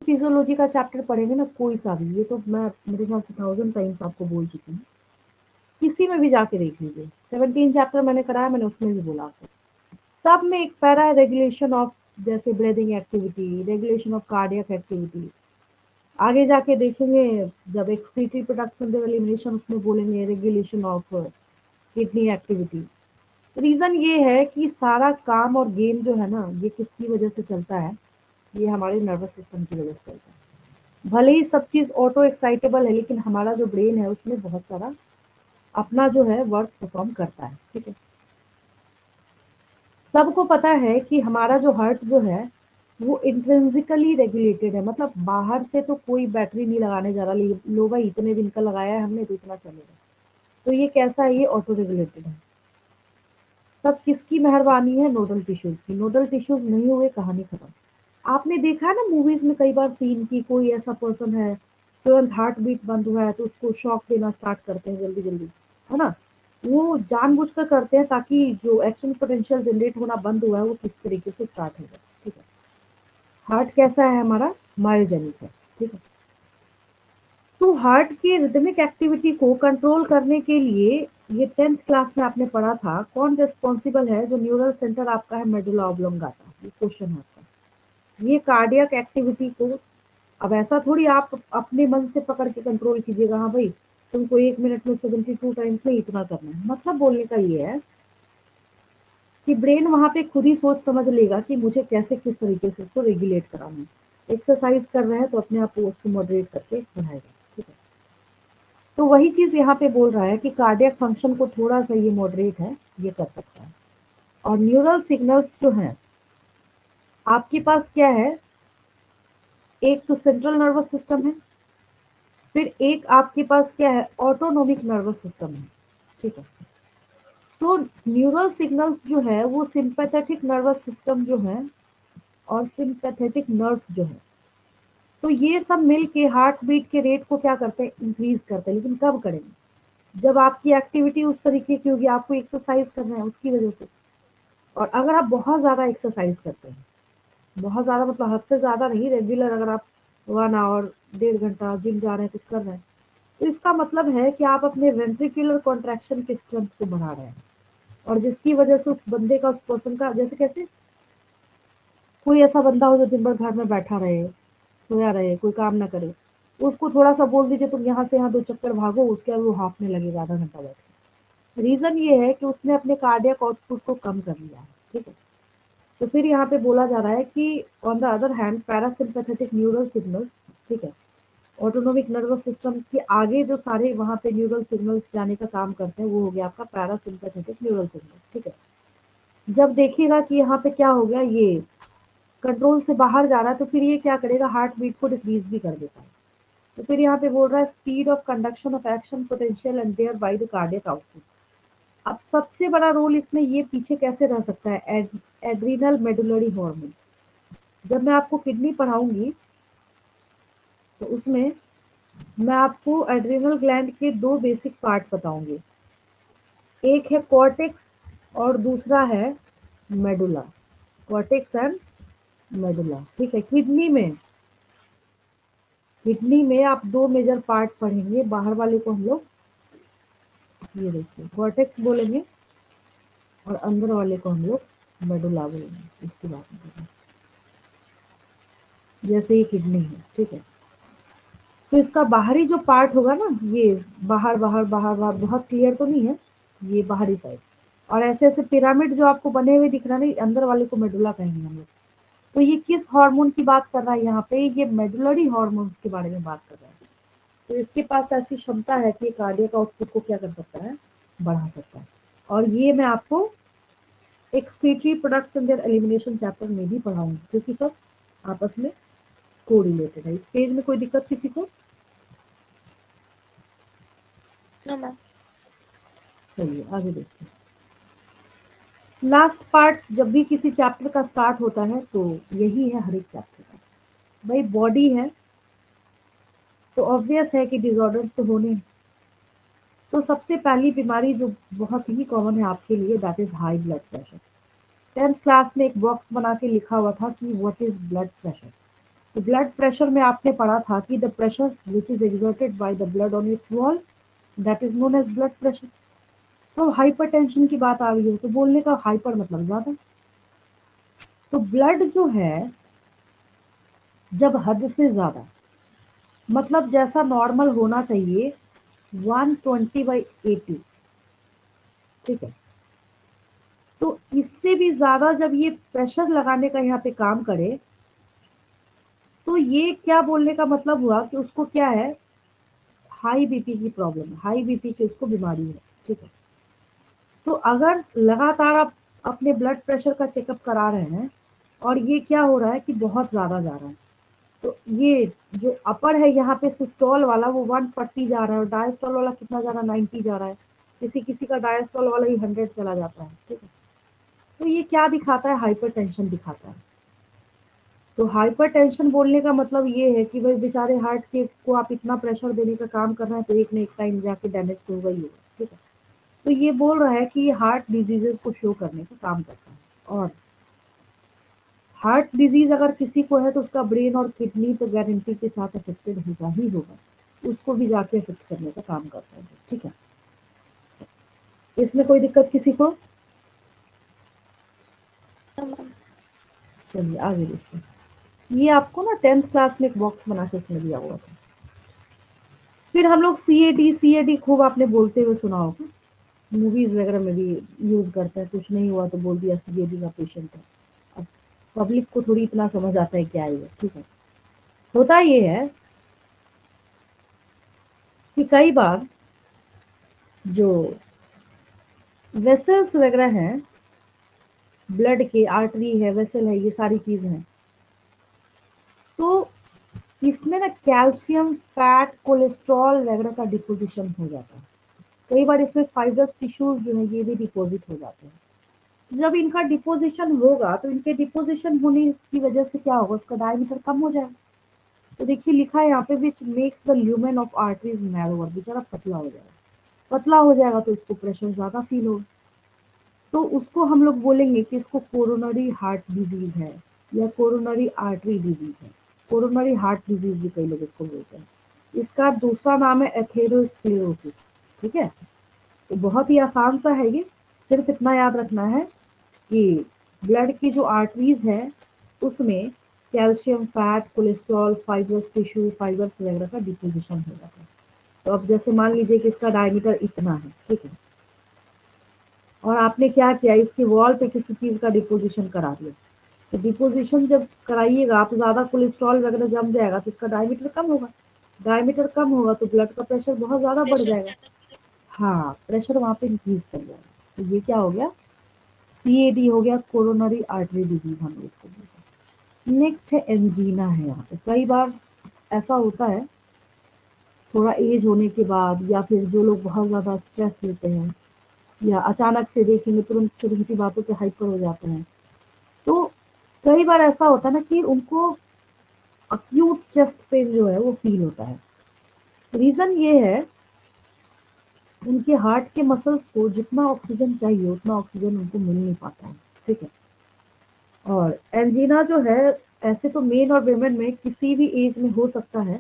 Physiology का chapter पढ़ेंगे ना, कोई सा भी, ये तो मैं मेरे ख्याल से 1000 टाइम्स आपको बोल चुकी हूँ, किसी में भी जाके देख लीजिए, 17 चैप्टर मैंने कराया, मैंने उसमें भी बोला आपको, सब में एक पैरा है रेगुलेशन ऑफ, जैसे breathing activity, regulation of cardiac activity. आगे जाके देखेंगे जब एक्सक्रीटरी प्रोडक्शन एलिमिनेशन, उसमें बोलेंगे regulation of kidney activity. Reason ये है कि सारा काम और गेम जो है ना, ये किसकी वजह से चलता है, ये हमारे नर्वस सिस्टम की वजह से चलता है। भले ही सब चीज ऑटो एक्साइटेबल है, लेकिन हमारा जो ब्रेन है उसमें बहुत सारा अपना जो है वर्क परफॉर्म करता है, ठीक है। सबको पता है कि हमारा जो हार्ट जो है वो इंट्रिंसिकली रेगुलेटेड है, मतलब बाहर से तो कोई बैटरी नहीं लगाने जा रहा, लो भाई इतने दिन का लगाया है हमने तो इतना चलेगा। तो ये कैसा है, ये ऑटो रेगुलेटेड है। सब किसकी मेहरबानी है, नोडल टिश्यूज की। नोडल टिश्यूज नहीं हुए, कहानी खत्म। आपने देखा है ना मूवीज में कई बार सीन की कोई ऐसा पर्सन है, तुरंत हार्ट बीट बंद हुआ है तो उसको शॉक देना स्टार्ट करते हैं जल्दी जल्दी, है ना। वो जानबूझकर करते हैं ताकि जो एक्शन पोटेंशियल जनरेट होना बंद हुआ है वो किस तरीके से स्टार्ट हो जाए, ठीक है। हार्ट कैसा है हमारा, मायोजेनिक है, ठीक है। तो हार्ट की रिदमिक एक्टिविटी को कंट्रोल करने के लिए, ये 10th क्लास में आपने पढ़ा था, कौन रिस्पॉन्सिबल है, जो न्यूरल सेंटर आपका है मेडुला ऑब्लोंगाटा, ये क्वेश्चन है आपका। ये कार्डियक एक्टिविटी को, अब ऐसा थोड़ी आप अपने मन से पकड़ के कंट्रोल कीजिएगा, हाँ भाई तुमको 1 मिनट में 72 टाइम्स में इतना करना है, मतलब बोलने का ये है कि ब्रेन वहां पे खुद ही सोच समझ लेगा कि मुझे कैसे किस तरीके से उसको रेगुलेट कराना है। एक्सरसाइज कर रहे हैं तो अपने आप को उसको मॉडरेट करके बढ़ाएगा, ठीक है। तो वही चीज यहाँ पे बोल रहा है कि कार्डियक फंक्शन को थोड़ा सा ये मॉडरेट है, ये कर सकता है। और न्यूरल सिग्नल्स जो है आपके पास क्या है, एक तो सेंट्रल नर्वस सिस्टम है, फिर एक आपके पास क्या है, ऑटोनोमिक नर्वस सिस्टम है, ठीक है। तो न्यूरल सिग्नल्स जो है वो सिंपैथेटिक नर्वस सिस्टम जो है और सिंपैथेटिक नर्व जो है, तो ये सब मिल के हार्ट बीट के रेट को क्या करते हैं, इंक्रीज करते हैं। लेकिन कब करेंगे, जब आपकी एक्टिविटी उस तरीके की होगी, आपको एक्सरसाइज करना है उसकी वजह से। और अगर आप बहुत ज्यादा एक्सरसाइज करते हैं, बहुत ज्यादा मतलब हद से ज्यादा नहीं, रेगुलर अगर आप 1 आवर 1.5 घंटा जिम जा रहे हैं, कुछ कर रहे हैं, तो इसका मतलब है कि आप अपने वेंट्रिकुलर कॉन्ट्रैक्शन के स्ट्रेंथ को बढ़ा रहे हैं। और जिसकी वजह से उस बंदे का, उस पर्सन का, जैसे कैसे कोई ऐसा बंदा हो जो दिन भर घर में बैठा रहे, सोया रहे, कोई काम ना करे, उसको थोड़ा सा बोल दीजिए तुम यहाँ से यहाँ 2 चक्कर भागो, उसके बाद वो हाफने लगेगा आधा घंटा बैठ के। रीजन ये है कि उसने अपने कार्डियक आउटपुट को कम कर लिया है, ठीक है। तो फिर यहाँ पे बोला जा रहा है कि on the other hand parasympathetic neural signals, ठीक है, ऑटोनोमिक नर्वस सिस्टम के आगे जो सारे वहां पे न्यूरल सिग्नल्स जाने का काम करते हैं वो हो गया आपका पैरासिम्पैथेटिक न्यूरल सिग्नल, ठीक है। जब देखिएगा कि यहाँ पे क्या हो गया, ये कंट्रोल से बाहर जा रहा है, तो फिर ये क्या करेगा, हार्ट बीट को डिक्रीज भी कर देता है। तो फिर यहाँ पे बोल रहा है speed of conduction of action potential and thereby the cardiac output. अब सबसे बड़ा रोल इसमें ये पीछे कैसे रह सकता है, एड्रिनल मेडुलरी हार्मोन। जब मैं आपको किडनी पढ़ाऊंगी तो उसमें मैं आपको एड्रिनल ग्लैंड के 2 बेसिक पार्ट बताऊंगी, एक है कॉर्टेक्स और दूसरा है मेडुला। कॉर्टेक्स एंड मेडुला, ठीक है। किडनी में आप 2 मेजर पार्ट पढ़ेंगे, बाहर वाले को हम लोग ये देखिए कॉर्टेक्स बोलेंगे और अंदर वाले को हम लोग मेडुला बोलेंगे, इसकी बात करें। जैसे ये किडनी है, ठीक है, तो इसका बाहरी जो पार्ट होगा ना, ये बाहर बाहर बाहर बाहर, बहुत क्लियर तो नहीं है, ये बाहरी साइड। और ऐसे ऐसे पिरामिड जो आपको बने हुए दिख रहा है ना, अंदर वाले को मेडुला कहेंगे हम लोग। तो ये किस हार्मोन की बात कर रहा है यहाँ पे, ये मेडुलरी हार्मोन्स के बारे में बात कर रहा है। तो इसके पास ऐसी क्षमता है कि कार्डियक आउटपुट को क्या कर सकता है, बढ़ा सकता है। और ये मैं आपको excretory products and there elimination chapter में भी पढ़ाऊंगी, क्योंकि सब आपस में कोरिलेटेड है। इस पेज में कोई दिक्कत किसी को? No ma'am. चलिए आगे देखते हैं। लास्ट पार्ट जब भी किसी चैप्टर का स्टार्ट होता है तो यही है हर एक चैप्टर का। भाई बॉडी है तो ऑब्वियस है कि डिसऑर्डर्स तो होने हैं। तो सबसे पहली बीमारी जो बहुत ही कॉमन है आपके लिए, that is high blood pressure. 10th class में एक बॉक्स बना के लिखा हुआ था कि व्हाट इज ब्लड प्रेशर। तो ब्लड प्रेशर में आपने पढ़ा था कि the pressure which is exerted by the blood on its wall that is known as blood pressure. तो हाइपरटेंशन की बात आ रही है तो बोलने का हाइपर मतलब ज्यादा। तो ब्लड जो है जब हद से ज्यादा, मतलब जैसा नॉर्मल होना चाहिए 120/80, ठीक है, तो इससे भी ज्यादा जब ये प्रेशर लगाने का यहाँ पे काम करे तो ये क्या बोलने का मतलब हुआ कि उसको क्या है, हाई बीपी की प्रॉब्लम है, हाई बीपी की उसको बीमारी है, ठीक है। तो अगर लगातार आप अपने ब्लड प्रेशर का चेकअप करा रहे हैं और ये क्या हो रहा है कि बहुत ज्यादा जा रहा है, तो ये जो अपर है यहाँ पे सिस्टोल वाला वो 140 जा रहा है और डायस्टोल वाला कितना जा रहा है, 90 जा रहा है। किसी किसी का डायस्टोल वाला ही 100 चला जाता है, ठीक है। तो ये क्या दिखाता है, हाइपरटेंशन दिखाता है। तो हाइपरटेंशन बोलने का मतलब ये है कि भाई बेचारे हार्ट के को आप इतना प्रेशर देने का काम कर रहे हैं तो एक न एक टाइम जाके डैमेज तो होगा ही होगा, ठीक है। तो ये बोल रहा है कि ये हार्ट डिजीजेस को शो करने का काम करता है। और हार्ट डिजीज अगर किसी को है तो उसका ब्रेन और किडनी तो गारंटी के साथ अफेक्टेड होगा ही होगा, उसको भी जाके अफेक्ट करने का काम करता है, ठीक है। इसमें कोई दिक्कत किसी को? चलिए आगे देखते हैं। ये आपको ना 10th क्लास में एक बॉक्स बना के इसमें दिया हुआ था। फिर हम लोग सी ए डी खूब आपने बोलते हुए सुना होगा, मूवीज वगैरह में भी यूज करते हैं, कुछ नहीं हुआ तो बोल दिया सी ए डी का पेशेंट है। अब पब्लिक को थोड़ी इतना समझ आता है क्या है, ठीक है। होता ये है कि कई बार जो वेसल्स वगैरह हैं, ब्लड के आर्टरी है, वेसल है, ये सारी चीजें हैं, तो इसमें ना कैल्शियम, फैट, कोलेस्ट्रॉल वगैरह का डिपोजिशन हो जाता है। कई बार इसमें फाइब्रस टिश्यूज जो है ये भी डिपोजिट हो जाते हैं। जब इनका डिपोजिशन होगा तो इनके डिपोजिशन होने की वजह से क्या होगा, उसका डायमीटर कम हो जाएगा। तो देखिए लिखा है यहाँ पे which makes the lumen of arteries narrower, बेचारा पतला हो जाएगा। पतला हो जाएगा तो इसको प्रेशर ज्यादा फील होगा, तो उसको हम लोग बोलेंगे कि इसको कोरोनरी हार्ट डिजीज है या कोरोनरी आर्टरी डिजीज है। कोरोनरी हार्ट डिजीज भी कई लोग इसको बोलते हैं। इसका दूसरा नाम है एथेरोस्क्लेरोसिस, ठीक है। तो बहुत ही आसान सा है ये, सिर्फ इतना याद रखना है कि ब्लड की जो आर्टरीज है उसमें calcium, fat, cholesterol, fibrous tissue, fibres वगैरह का डिपोजिशन हो जाता है। तो अब जैसे मान लीजिए कि इसका डायमीटर इतना है, ठीक है, और आपने क्या किया, इसकी वॉल पे किसी चीज का डिपोजिशन करा दिया, तो डिपोजिशन जब कराइएगा तो ज्यादा कोलेस्ट्रॉल वगैरह जम जाएगा तो इसका डायमीटर कम होगा। डायमीटर कम होगा तो ब्लड का प्रेशर बहुत ज्यादा बढ़ जाएगा। हाँ, प्रेशर वहां पे इंक्रीज कर जाएगा। तो ये क्या हो गया, सी ए डी हो गया, कोरोनरी आर्टरी डिजीज हम इसको बोलते हैं। नेक्स्ट है एंजीना है। यहाँ पे कई बार ऐसा होता है थोड़ा एज होने के बाद, या फिर जो लोग बहुत ज्यादा स्ट्रेस लेते हैं या अचानक से देखेंगे तुरंत छोटी छोटी बातों पे हाइपर हो जाते हैं, तो कई बार ऐसा होता है ना कि उनको अक्यूट चेस्ट पेन जो है वो फील होता है। रीजन ये है उनके हार्ट के मसल्स को जितना ऑक्सीजन चाहिए उतना ऑक्सीजन उनको मिल नहीं पाता है, ठीक है। और एंजीना जो है ऐसे तो मेन और वेमेन में किसी भी एज में हो सकता है,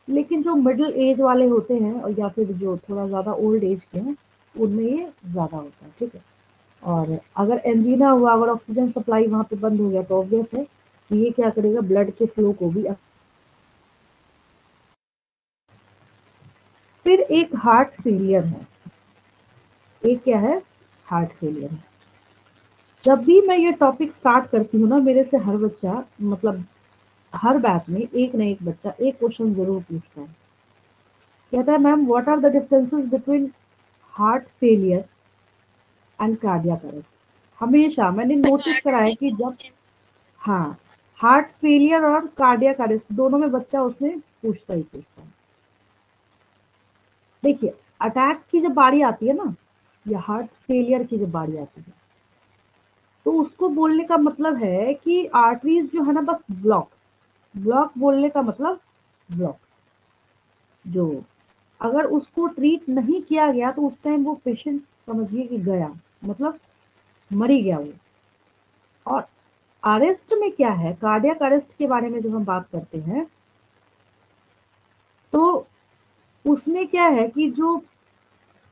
लेकिन जो मिडिल एज वाले होते हैं और या फिर जो थोड़ा ज्यादा ओल्ड एज के हैं उनमें ये ज्यादा होता है, ठीक है। और अगर एंजीना हुआ, अगर ऑक्सीजन सप्लाई वहां पे बंद हो गया तो ऑब्वियस है कि ये क्या करेगा, ब्लड के फ्लो को भी। फिर एक हार्ट फेलियर है, एक क्या है, हार्ट फेलियर है। जब भी मैं ये टॉपिक स्टार्ट करती हूँ ना, मेरे से हर बच्चा, मतलब हर बैच में एक न एक बच्चा एक क्वेश्चन जरूर पूछता है। कहता है ma'am what are the differences between heart failure and cardiac arrest. हमेशा मैंने नोटिस करा है कि जब, हाँ, हार्ट फेलियर और कार्डियक अरेस्ट दोनों में बच्चा उसमें पूछता ही पूछता है। देखिए, अटैक की जब बारी आती है ना, या हार्ट फेलियर की जब बारी आती है, तो उसको बोलने का मतलब है कि आर्टरीज जो है ना बस ब्लॉक। ब्लॉक बोलने का मतलब ब्लॉक, जो अगर उसको ट्रीट नहीं किया गया तो उस टाइम वो पेशेंट समझिए कि गया, मतलब मर ही गया वो। और अरेस्ट में क्या है, कार्डियक अरेस्ट के बारे में जो हम बात करते हैं, तो उसमें क्या है कि जो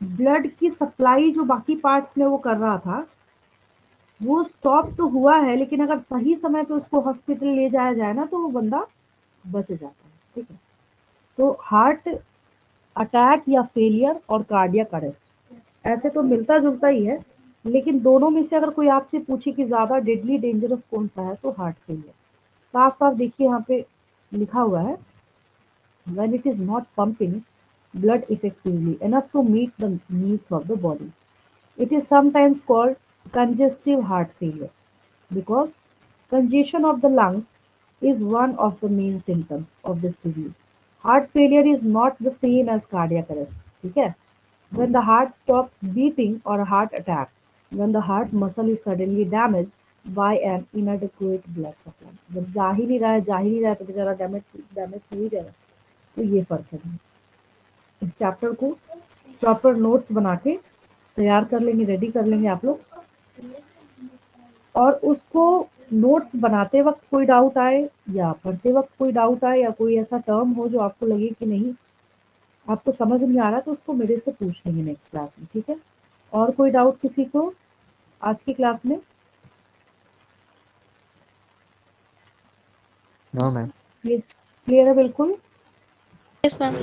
ब्लड की सप्लाई जो बाकी पार्ट्स में वो कर रहा था, वो स्टॉप तो हुआ है, लेकिन अगर सही समय पे उसको हॉस्पिटल ले जाया जाए ना, तो वो बंदा बच जाता है। ठीक है, तो हार्ट अटैक या फेलियर और कार्डियक अरेस्ट ऐसे तो मिलता जुलता ही है, लेकिन दोनों में से अगर कोई आपसे पूछे कि ज्यादा डेडली डेंजरस कौन सा है, तो हार्ट फेलियर। साफ साफ देखिए यहाँ पे लिखा हुआ है, when it is not pumping blood effectively enough to meet the needs of the body. It is sometimes called congestive heart failure because congestion of the lungs is one of the main symptoms of this disease. Heart failure is not the same as cardiac arrest. ठीक है, when the heart stops beating or a heart attack, when the heart muscle is suddenly damaged by an inadequate blood supply. जब जा ही नहीं रहा है तो बेचारा damage damage हो ही जाएगा। तो ये फर्क है। इस चैप्टर को प्रॉपर नोट्स बना के तैयार कर लेंगे, रेडी कर लेंगे आप लोग, और उसको नोट्स बनाते वक्त कोई डाउट आए या पढ़ते वक्त कोई डाउट आए या कोई ऐसा टर्म हो जो आपको लगे कि नहीं आपको समझ नहीं आ रहा, तो उसको मेरे से पूछ लेंगे नेक्स्ट क्लास में। ठीक है, और कोई डाउट किसी को आज की क्लास में? No ma'am. क्लियर है बिल्कुल? Yes ma'am.